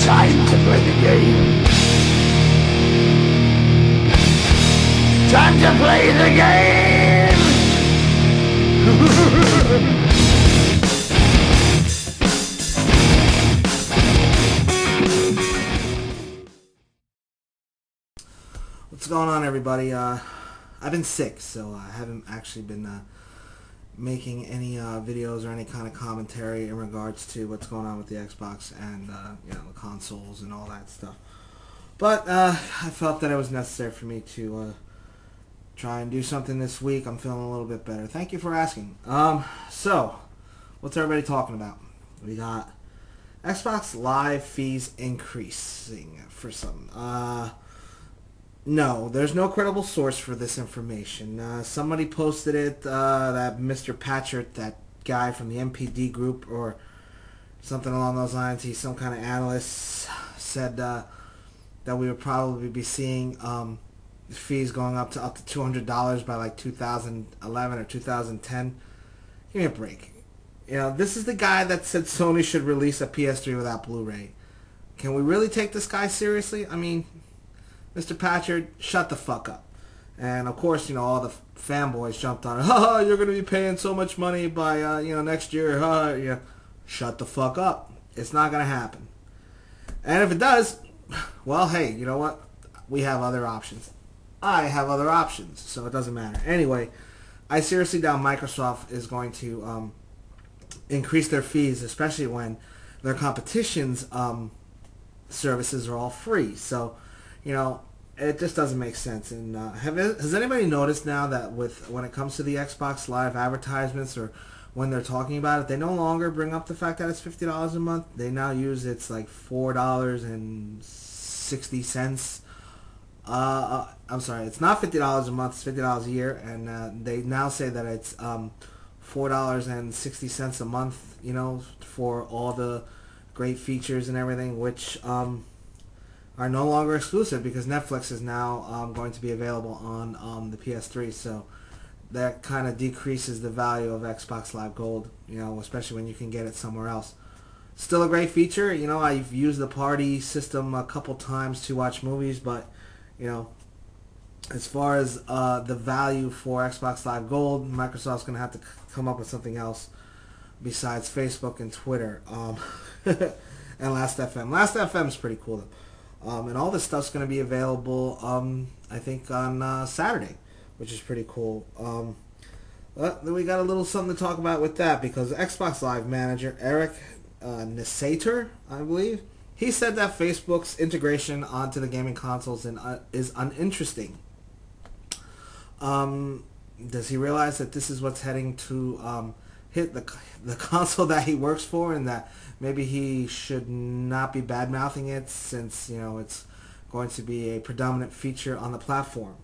Time to play the game. Time to play the game. What's going on, everybody? I've been sick, so I haven't actually been making any videos or any kind of commentary in regards to what's going on with the Xbox and the consoles and all that stuff. But I felt that it was necessary for me to try and do something this week. I'm feeling a little bit better. Thank you for asking. So, what's everybody talking about? We got Xbox Live fees increasing for some. No, there's no credible source for this information. Somebody posted it, that Mr. Patchert, that guy from the MPD group or something along those lines, he's some kind of analyst, said that we would probably be seeing fees going up to $200 by like 2011 or 2010. Give me a break. You know, this is the guy that said Sony should release a PS3 without Blu-ray. Can we really take this guy seriously? I mean, Mr. Patchert, shut the fuck up. And of course, all the fanboys jumped on it. Ha, you're going to be paying so much money by, next year. Yeah. Shut the fuck up. It's not going to happen. And if it does, well, hey, you know what? We have other options. I have other options, so it doesn't matter. Anyway, I seriously doubt Microsoft is going to increase their fees, especially when their competition's services are all free. So, it just doesn't make sense. And has anybody noticed now that when it comes to the Xbox Live advertisements or when they're talking about it, they no longer bring up the fact that it's $50 a month. They now use it's like $4.60. I'm sorry, it's not $50 a month. It's $50 a year, and they now say that it's $4.60 a month. For all the great features and everything, which are no longer exclusive because Netflix is now going to be available on the PS3. So that kind of decreases the value of Xbox Live Gold, especially when you can get it somewhere else. Still a great feature. I've used the party system a couple times to watch movies, but, as far as the value for Xbox Live Gold, Microsoft's going to have to come up with something else besides Facebook and Twitter and Last.fm. Last.fm is pretty cool, though. And all this stuff's going to be available, I think, on Saturday, which is pretty cool. Then we got a little something to talk about with that, because Xbox Live manager Eric Nesater, I believe, he said that Facebook's integration onto the gaming consoles is uninteresting. Does he realize that this is what's heading to hit the console that he works for, and that maybe he should not be bad-mouthing it since, it's going to be a predominant feature on the platform?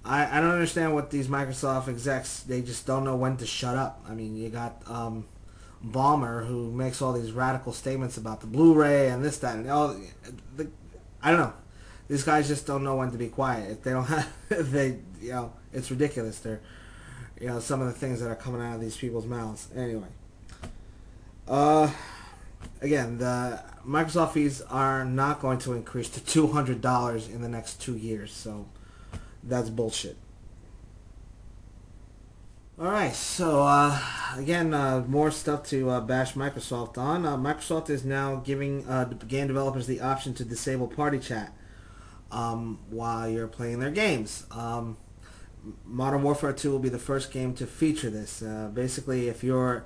I don't understand what these Microsoft execs, they just don't know when to shut up. I mean, you got Ballmer, who makes all these radical statements about the Blu-ray and this, that, and all. I don't know. These guys just don't know when to be quiet. If they don't have, it's ridiculous. They're, some of the things that are coming out of these people's mouths. Anyway. Again, the Microsoft fees are not going to increase to $200 in the next 2 years, so that's bullshit. Alright, so again, more stuff to bash Microsoft on. Microsoft is now giving game developers the option to disable party chat while you're playing their games. Modern Warfare 2 will be the first game to feature this. Basically, if you're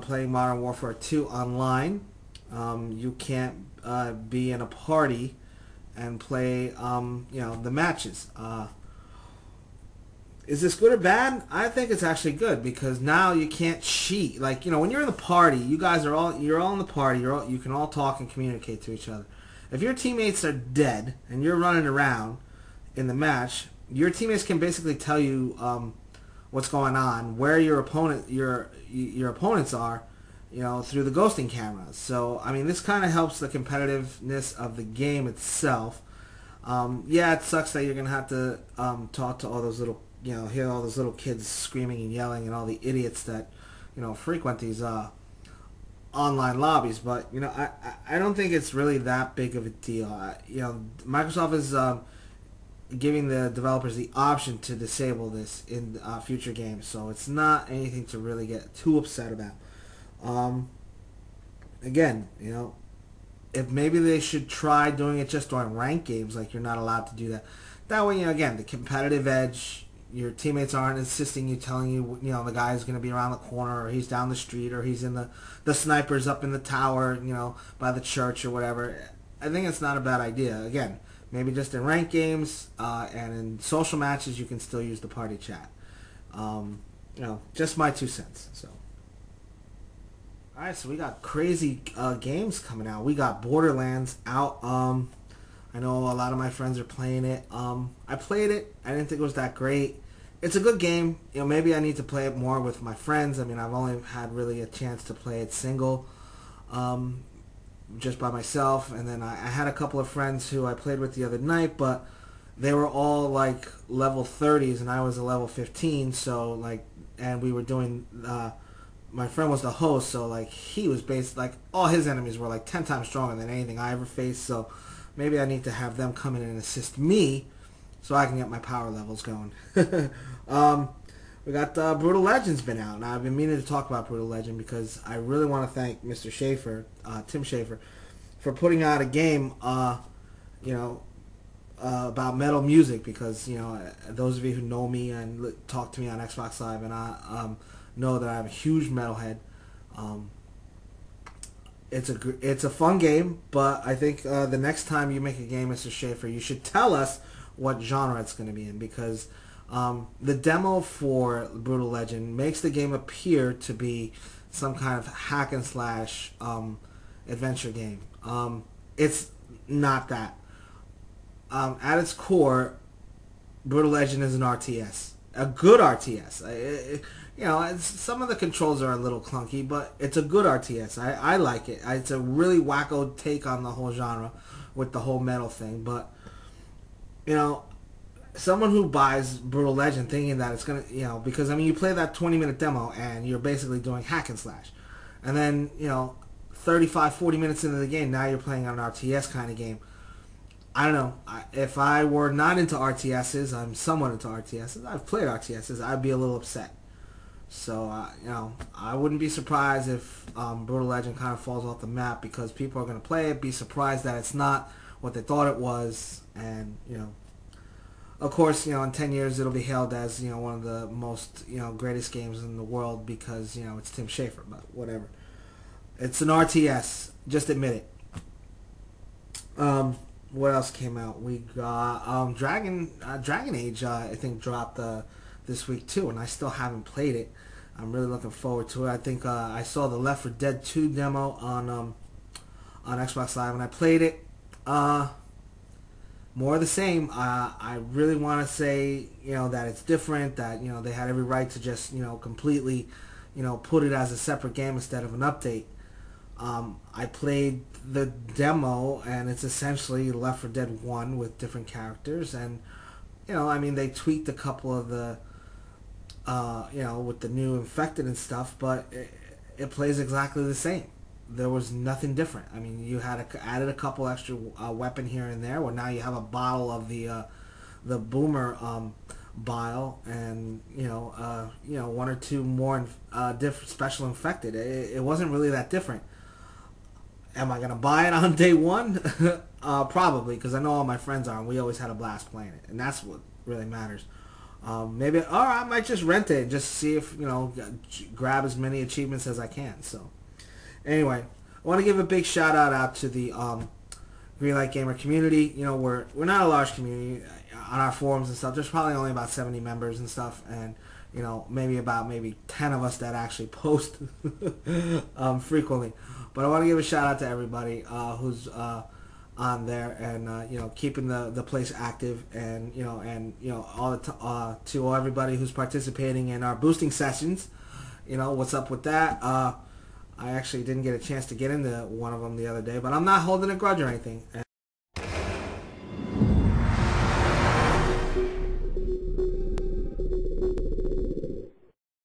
playing Modern Warfare 2 online, you can't be in a party and play, the matches. Is this good or bad? I think it's actually good, because now you can't cheat. Like, when you're in the party, you're all in the party. You can all talk and communicate to each other. If your teammates are dead and you're running around in the match, your teammates can basically tell you what's going on, where your opponents are, through the ghosting cameras. So, I mean, this kind of helps the competitiveness of the game itself. Yeah, it sucks that you're going to have to talk to all those little, hear all those little kids screaming and yelling and all the idiots that, frequent these online lobbies, but I don't think it's really that big of a deal. Microsoft is giving the developers the option to disable this in future games, so it's not anything to really get too upset about. Again, if maybe they should try doing it just on ranked games, like you're not allowed to do that. That way, again, the competitive edge, your teammates aren't insisting you, telling you, the guy's going to be around the corner, or he's down the street, or he's in the snipers up in the tower, by the church or whatever. I think it's not a bad idea. Again, maybe just in ranked games and in social matches, you can still use the party chat. Just my 2 cents. So. Alright, so we got crazy games coming out. We got Borderlands out. I know a lot of my friends are playing it. I played it. I didn't think it was that great. It's a good game. Maybe I need to play it more with my friends. I mean, I've only had really a chance to play it single, just by myself. And then I had a couple of friends who I played with the other night, but they were all like level 30s, and I was a level 15. So and we were doing. My friend was the host, so he was all his enemies were 10 times stronger than anything I ever faced. So maybe I need to have them come in and assist me so I can get my power levels going. We got Brutal Legend's been out. Now, I've been meaning to talk about Brutal Legend because I really want to thank Mr. Schafer, Tim Schafer, for putting out a game, about metal music, because, those of you who know me and talk to me on Xbox Live, and I know that I'm a huge metalhead. It's a fun game, but I think the next time you make a game, Mr. Schafer, you should tell us what genre it's going to be in, because the demo for Brutal Legend makes the game appear to be some kind of hack and slash adventure game. It's not that. At its core, Brutal Legend is an RTS, a good RTS. Some of the controls are a little clunky, but it's a good RTS. I like it. It's a really wacko take on the whole genre with the whole metal thing. But, someone who buys Brutal Legend thinking that it's going to, because, you play that 20-minute demo and you're basically doing hack and slash. And then, 35, 40 minutes into the game, now you're playing an RTS kind of game. I don't know. If I were not into RTSs, I'm somewhat into RTSs. I've played RTSs. I'd be a little upset. So, I wouldn't be surprised if Brutal Legend kind of falls off the map, because people are going to play it, be surprised that it's not what they thought it was, and, of course, in 10 years it'll be hailed as, one of the most, greatest games in the world because, it's Tim Schafer, but whatever. It's an RTS. Just admit it. What else came out? We got Dragon Age, I think, dropped this week too, and I still haven't played it. I'm really looking forward to it. I think I saw the Left 4 Dead 2 demo on Xbox Live, and I played it. More of the same. I really want to say, that it's different, that, they had every right to just, completely, put it as a separate game instead of an update. I played the demo, and it's essentially Left 4 Dead 1 with different characters, and, they tweaked a couple of the, with the new infected and stuff, but it plays exactly the same. There was nothing different. You had added a couple extra weapon here and there. Well, now you have a bottle of the boomer bile, and one or two more different special infected. It wasn't really that different. Am I gonna buy it on day one? Probably, because I know all my friends are, and we always had a blast playing it, and that's what really matters. Maybe, or I might just rent it and just see if, grab as many achievements as I can. So, anyway, I want to give a big shout out to the Greenlight Gamer community. We're not a large community on our forums and stuff. There's probably only about 70 members and stuff, and maybe 10 of us that actually post frequently. But I want to give a shout out to everybody who's on there, and keeping the place active, and all to everybody who's participating in our boosting sessions. What's up with that? I actually didn't get a chance to get into one of them the other day, but I'm not holding a grudge or anything.